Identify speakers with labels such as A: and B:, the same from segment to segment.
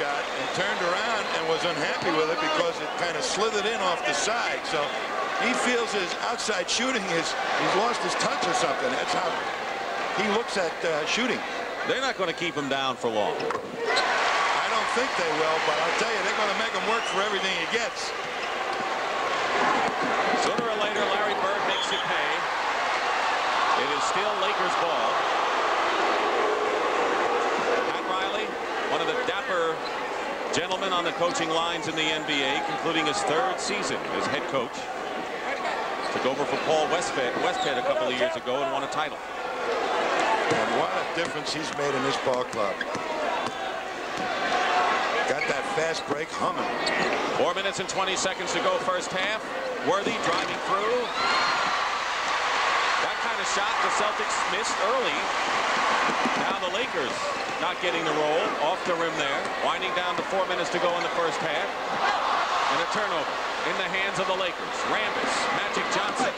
A: shot and turned around and was unhappy with it because it kind of slithered in off the side. So he feels his outside shooting he's lost his touch or something. That's how he looks at shooting.
B: They're not going to keep him down for long.
A: I don't think they will, but I'll tell you, they're going to make him work for everything he gets.
B: Sooner or later, Larry Bird makes you pay. It is still Lakers ball. Pat Riley, one of the dapper gentlemen on the coaching lines in the NBA, concluding his 3rd season as head coach. Took over for Paul Westhead a couple of years ago and won a title.
A: And what a difference he's made in this ball club. Got that fast break humming.
B: 4 minutes and 20 seconds to go first half. Worthy driving through. That kind of shot the Celtics missed early. Now the Lakers not getting the roll. Off the rim there. Winding down to 4 minutes to go in the first half. And a turnover in the hands of the Lakers. Rambis, Magic Johnson.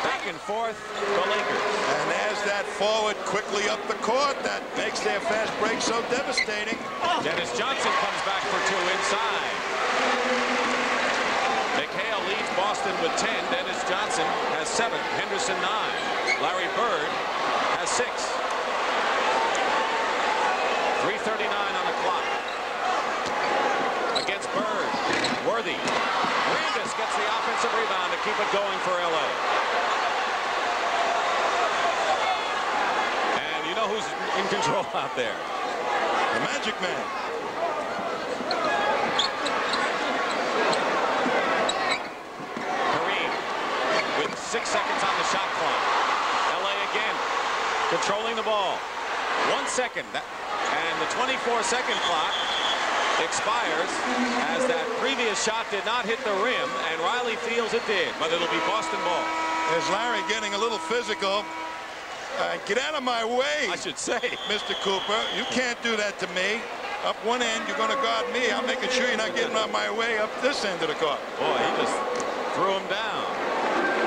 B: Back and forth, the Lakers.
A: And as that forward quickly up the court, that makes their fast break so devastating.
B: Dennis Johnson comes back for 2 inside. McHale leads Boston with 10. Dennis Johnson has 7. Henderson 9. Larry Bird has 6. 3:39 on the clock. Against Bird. Worthy. Rambis gets the offensive rebound to keep it going for LA. And you know who's in control out there?
A: The Magic Man.
B: Kareem with 6 seconds on the shot clock. LA again controlling the ball. 1 second. And the 24-second clock expires as that previous shot did not hit the rim, and Riley feels it did, but it'll be Boston ball.
A: There's Larry getting a little physical. Get out of my way,
B: I should say.
A: Mr. Cooper. You can't do that to me. Up one end, you're going to guard me. I'm making sure you're not getting on my way up this end of the court.
B: Boy, he just threw him down.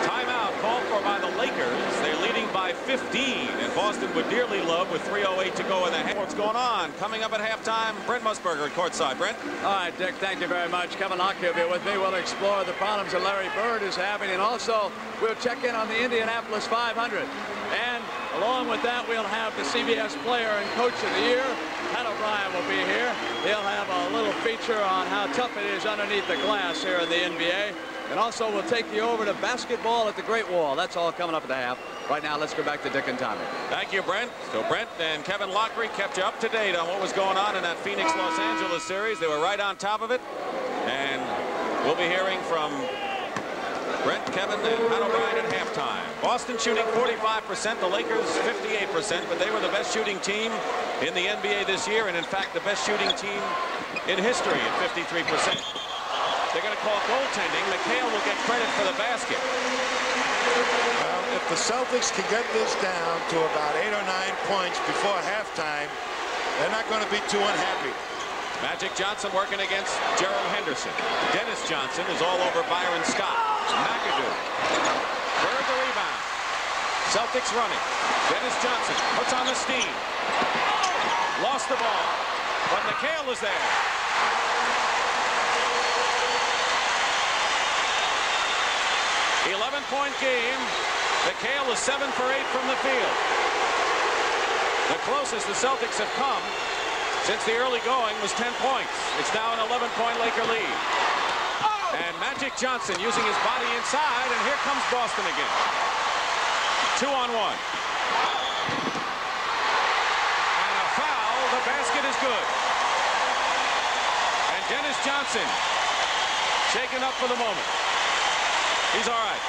B: Timeout called for by the Lakers. They're leading by 15, and Boston would dearly love with 3:08 to go in the half. What's going on? Coming up at halftime, Brent Musburger at courtside. Brent?
C: All right, Dick, thank you very much. Kevin Locke will be with me. We'll explore the problems that Larry Bird is having, and also we'll check in on the Indianapolis 500. And along with that, we'll have the CBS Player and Coach of the Year. Pat O'Brien will be here. He'll have a little feature on how tough it is underneath the glass here in the NBA. And also, we'll take you over to basketball at the Great Wall. That's all coming up at the half. Right now, let's go back to Dick and Tommy.
B: Thank you, Brent. So Brent and Kevin Lockery kept you up to date on what was going on in that Phoenix-Los Angeles series. They were right on top of it. And we'll be hearing from Brent, Kevin, and Pat O'Brien at halftime. Boston shooting 45%, the Lakers 58%, but they were the best shooting team in the NBA this year, and in fact, the best shooting team in history at 53%. They're going to call goaltending. McHale will get credit for the basket.
A: Well, if the Celtics can get this down to about 8 or 9 points before halftime, they're not going to be too unhappy.
B: Magic Johnson working against Gerald Henderson. Dennis Johnson is all over Byron Scott. McAdoo. Bird the rebound. Celtics running. Dennis Johnson puts on the steam. Lost the ball. But McHale is there. 11-point game. McHale is 7 for 8 from the field. The closest the Celtics have come since the early going was 10 points. It's now an 11-point Laker lead. And Magic Johnson using his body inside, and here comes Boston again. 2-on-1. And a foul. The basket is good. And Dennis Johnson shaken up for the moment. He's all right.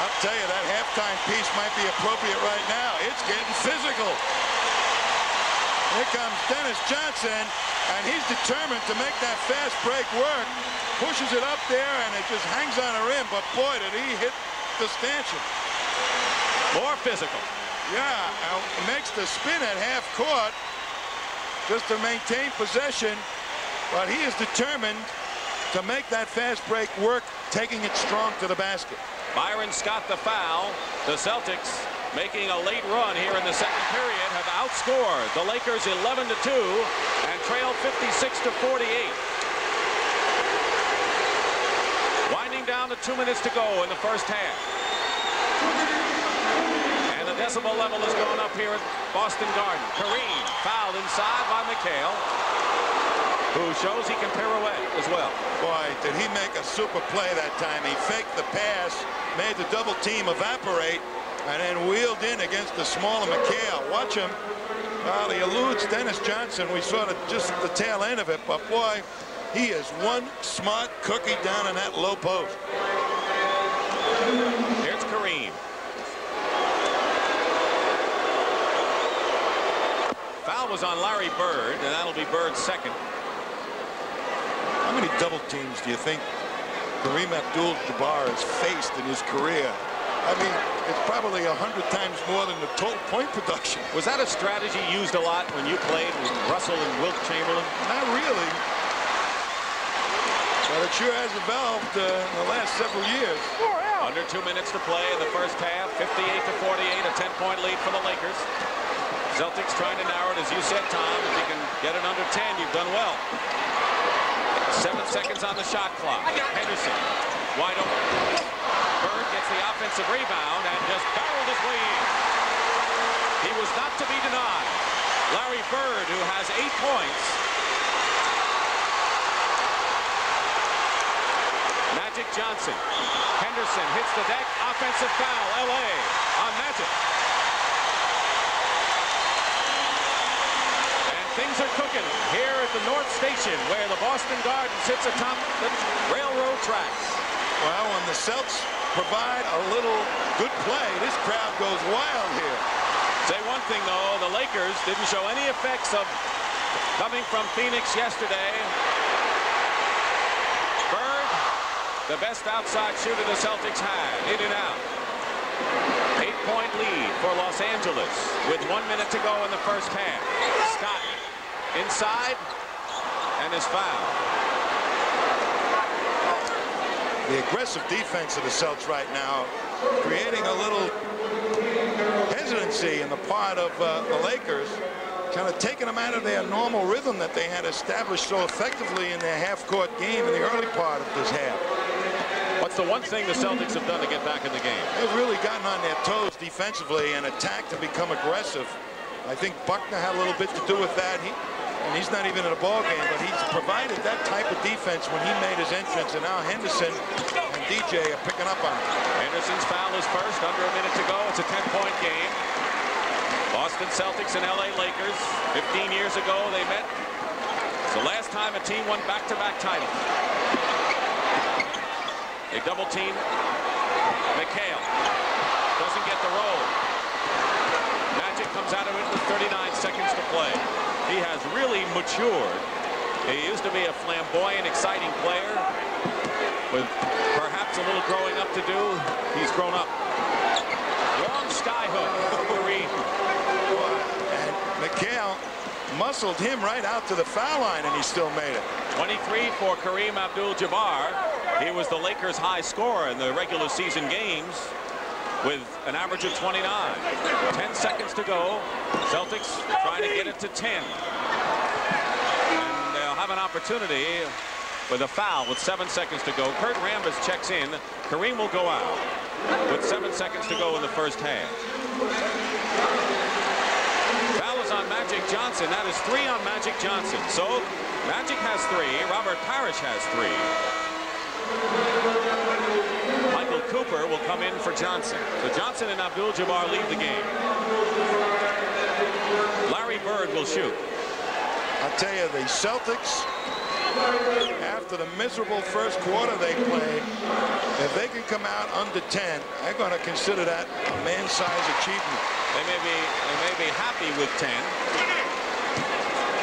A: I'll tell you, that halftime piece might be appropriate right now. It's getting physical. Here comes Dennis Johnson, and he's determined to make that fast break work. Pushes it up there, and it just hangs on the rim. But boy, did he hit the stanchion.
B: More physical.
A: Yeah, it makes the spin at half court just to maintain possession. But he is determined to make that fast break work, taking it strong to the basket.
B: Byron Scott the foul. The Celtics, making a late run here in the second period, have outscored the Lakers 11-2 and trailed 56-48. Winding down to 2 minutes to go in the first half. And the decibel level has gone up here at Boston Garden. Kareem fouled inside by McHale, who shows he can pirouette as well.
A: Boy, did he make a super play that time. He faked the pass, made the double team evaporate, and then wheeled in against the smaller McHale. Watch him. Well, he eludes Dennis Johnson. We saw just the tail end of it, but boy, he is one smart cookie down in that low post.
B: Here's Kareem. Foul was on Larry Bird, and that'll be Bird's second.
A: How many double teams do you think Kareem Abdul-Jabbar has faced in his career? I mean, it's probably 100 times more than the total point production.
B: Was that a strategy used a lot when you played with Russell and Wilt Chamberlain?
A: Not really. But it sure has evolved in the last several years.
B: Under 2 minutes to play in the first half, 58-48, a 10-point lead for the Lakers. Celtics trying to narrow it, as you said, Tom. If you can get it under 10, you've done well. 7 seconds on the shot clock. Henderson, wide open. Bird gets the offensive rebound and just barreled his way in. He was not to be denied. Larry Bird, who has 8 points. Magic Johnson. Henderson hits the deck. Offensive foul. L.A. on Magic. And things are cooking here at the North Station, where the Boston Garden sits atop the railroad tracks.
A: Well, when the Celtics provide a little good play, this crowd goes wild here.
B: Say one thing, though, the Lakers didn't show any effects of coming from Phoenix yesterday. Bird, the best outside shooter the Celtics had, in and out. 8-point lead for Los Angeles with 1 minute to go in the first half. Scott inside and is fouled.
A: The aggressive defense of the Celtics right now, creating a little hesitancy in the part of the Lakers, kind of taking them out of their normal rhythm that they had established so effectively in their half-court game in the early part of this half.
B: What's the one thing the Celtics have done to get back in the game?
A: They've really gotten on their toes defensively and attacked and become aggressive. I think Buckner had a little bit to do with that. And he's not even in a ball game, but he's provided that type of defense when he made his entrance, and now Henderson and DJ are picking up on it.
B: Henderson's foul is first, under a minute to go. It's a 10-point game. Boston Celtics and LA Lakers, 15 years ago they met. It's the last time a team won back-to-back titles. They double team McHale. Doesn't get the roll. Magic comes out of it with 39 seconds to play. He has really matured. He used to be a flamboyant, exciting player with perhaps a little growing up to do. He's grown up. Long sky hook.
A: And McHale muscled him right out to the foul line, and he still made it.
B: 23 for Kareem Abdul-Jabbar. He was the Lakers' high scorer in the regular season games with an average of 29. 10 seconds to go. Celtics trying to get it to 10. And they'll have an opportunity with a foul with 7 seconds to go. Kurt Rambis checks in. Kareem will go out with 7 seconds to go in the first half. Foul is on Magic Johnson. That is 3 on Magic Johnson. So Magic has 3. Robert Parrish has 3. Michael Cooper will come in for Johnson. So Johnson and Abdul-Jabbar lead the game. Larry Bird will shoot.
A: I'll tell you, the Celtics, after the miserable first quarter they played, if they can come out under 10, they're going to consider that a man-sized achievement.
B: They may be happy with 10.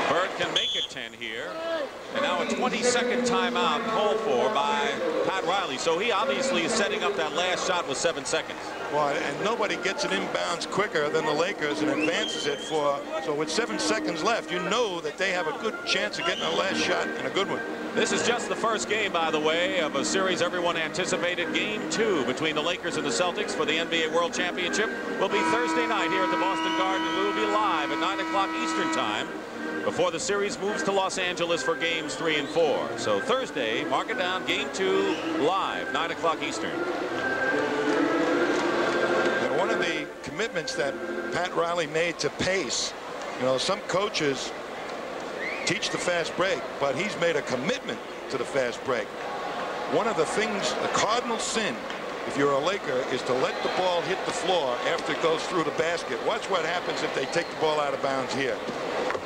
B: Bird can make it 10 here. And now a 20-second timeout called for by Pat Riley. So he obviously is setting up that last shot with 7 seconds.
A: Well, and nobody gets it inbounds quicker than the Lakers and advances it for. So with 7 seconds left, you know that they have a good chance of getting a last shot, and a good one.
B: This is just the first game, by the way, of a series everyone anticipated. Game 2 between the Lakers and the Celtics for the NBA World Championship will be Thursday night here at the Boston Garden. We will be live at 9 o'clock Eastern Time before the series moves to Los Angeles for games 3 and 4. So Thursday, mark it down, game 2 live, 9 o'clock Eastern.
A: And one of the commitments that Pat Riley made to pace, you know, some coaches teach the fast break, but he's made a commitment to the fast break. One of the things, a cardinal sin, if you're a Laker, is to let the ball hit the floor after it goes through the basket. Watch what happens if they take the ball out of bounds here.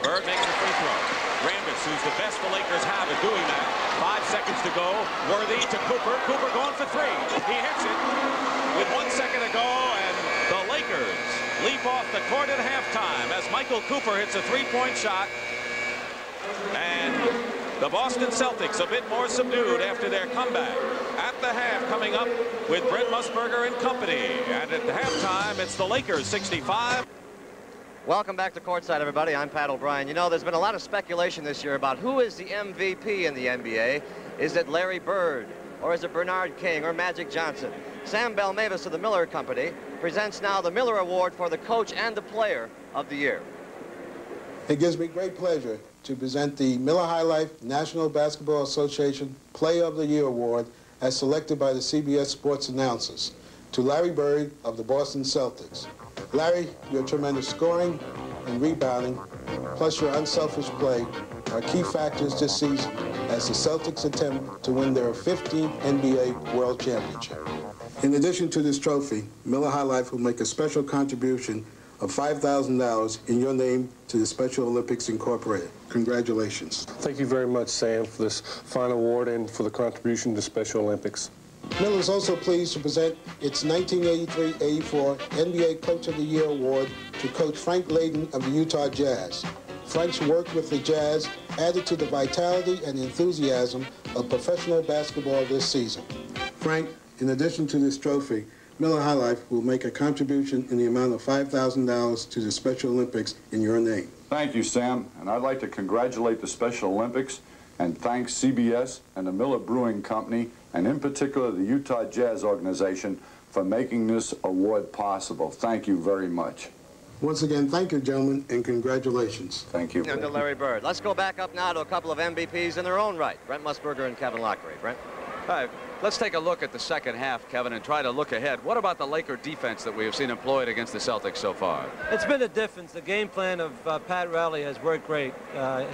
B: Bird makes a free throw. Rambis, who's the best the Lakers have at doing that. 5 seconds to go. Worthy to Cooper. Cooper going for 3. He hits it with 1 second to go, and the Lakers leap off the court at halftime as Michael Cooper hits a 3-point shot. And the Boston Celtics a bit more subdued after their comeback. At the half, coming up with Brent Musburger and company. And at the halftime, it's the Lakers 65.
D: Welcome back to Courtside, everybody. I'm Pat O'Brien. You know, there's been a lot of speculation this year about who is the MVP in the NBA. Is it Larry Bird, or is it Bernard King, or Magic Johnson? Sam Belmavis of the Miller Company presents now the Miller Award for the coach and the player of the year.
E: It gives me great pleasure to present the Miller High Life National Basketball Association Player of the Year Award as selected by the CBS Sports announcers to Larry Bird of the Boston Celtics. Larry, your tremendous scoring and rebounding, plus your unselfish play, are key factors this season as the Celtics attempt to win their 15th NBA World Championship. In addition to this trophy, Miller High Life will make a special contribution of $5,000 in your name to the Special Olympics Incorporated. Congratulations.
F: Thank you very much, Sam, for this fine award and for the contribution to Special Olympics.
E: Miller is also pleased to present its 1983-84 NBA Coach of the Year Award to Coach Frank Layden of the Utah Jazz. Frank's work with the Jazz added to the vitality and enthusiasm of professional basketball this season. Frank, in addition to this trophy, Miller High Life will make a contribution in the amount of $5,000 to the Special Olympics in your name.
G: Thank you, Sam, and I'd like to congratulate the Special Olympics and thank CBS and the Miller Brewing Company, and in particular the Utah Jazz Organization, for making this award possible. Thank you very much.
E: Once again, thank you, gentlemen, and congratulations.
G: Thank you.
D: And to Larry Bird. Let's go back up now to a couple of MVPs in their own right. Brent Musburger and Kevin Lockery. Brent?
C: All right, let's take a look at the second half, Kevin, and try to look ahead. What about the Laker defense that we have seen employed against the Celtics so far?
H: It's been a difference. The game plan of Pat Riley has worked great.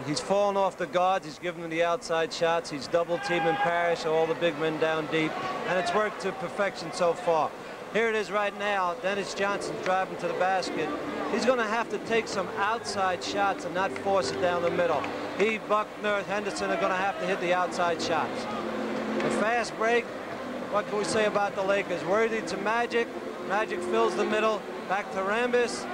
H: He's fallen off the guards. He's given them the outside shots. He's double-teaming Parrish, all the big men down deep, and it's worked to perfection so far. Here it is right now. Dennis Johnson's driving to the basket. He's going to have to take some outside shots and not force it down the middle. He, Buckner, Henderson are going to have to hit the outside shots. The fast break, what can we say about the Lakers? Worthy to Magic. Magic fills the middle. Back to Rambis.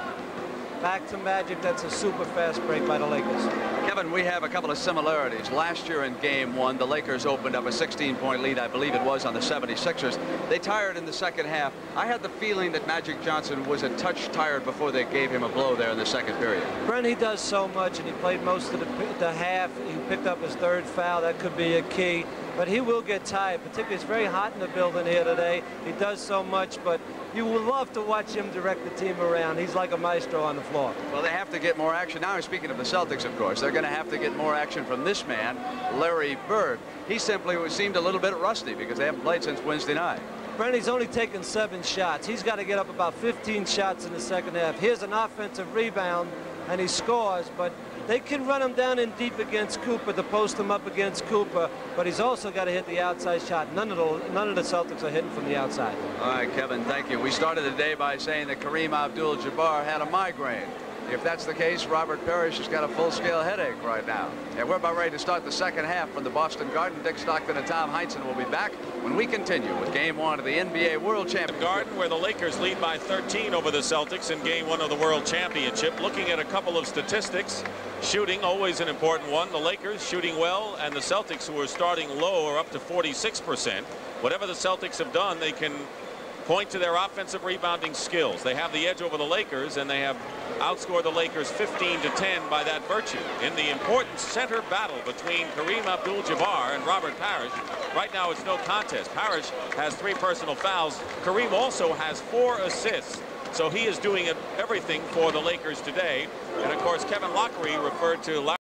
H: Back to Magic. That's a super fast break by the Lakers.
C: Kevin, we have a couple of similarities. Last year in Game 1, the Lakers opened up a 16-point lead, I believe it was, on the 76ers. They tired in the second half. I had the feeling that Magic Johnson was a touch tired before they gave him a blow there in the second period.
H: Brent, he does so much, and he played most of the half. He picked up his third foul. That could be a key. But he will get tired, particularly it's very hot in the building here today. He does so much, but you would love to watch him direct the team around. He's like a maestro on the floor.
C: Well, they have to get more action. Now, speaking of the Celtics, of course, they're going to have to get more action from this man, Larry Bird. He simply seemed a little bit rusty because they haven't played since Wednesday night.
H: Brent, he's only taken 7 shots. He's got to get up about 15 shots in the second half. Here's an offensive rebound, and he scores, but they can run him down in deep against Cooper to post him up against Cooper, but he's also got to hit the outside shot. None of the Celtics are hitting from the outside.
C: All right, Kevin, thank you. We started the day by saying that Kareem Abdul-Jabbar had a migraine. If that's the case, Robert Parrish has got a full-scale headache right now. And we're about ready to start the second half from the Boston Garden. Dick Stockton and Tom Heinsohn will be back when we continue with Game 1 of the NBA World Championship.
B: Garden, where the Lakers lead by 13 over the Celtics in Game 1 of the World Championship. Looking at a couple of statistics, shooting always an important one. The Lakers shooting well, and the Celtics, who are starting low, are up to 46%. Whatever the Celtics have done, they can point to their offensive rebounding skills. They have the edge over the Lakers, and they have outscored the Lakers 15-10 by that virtue. In the important center battle between Kareem Abdul-Jabbar and Robert Parrish, right now it's no contest. Parrish has 3 personal fouls. Kareem also has 4 assists. So he is doing everything for the Lakers today. And of course, Kevin Lockery referred to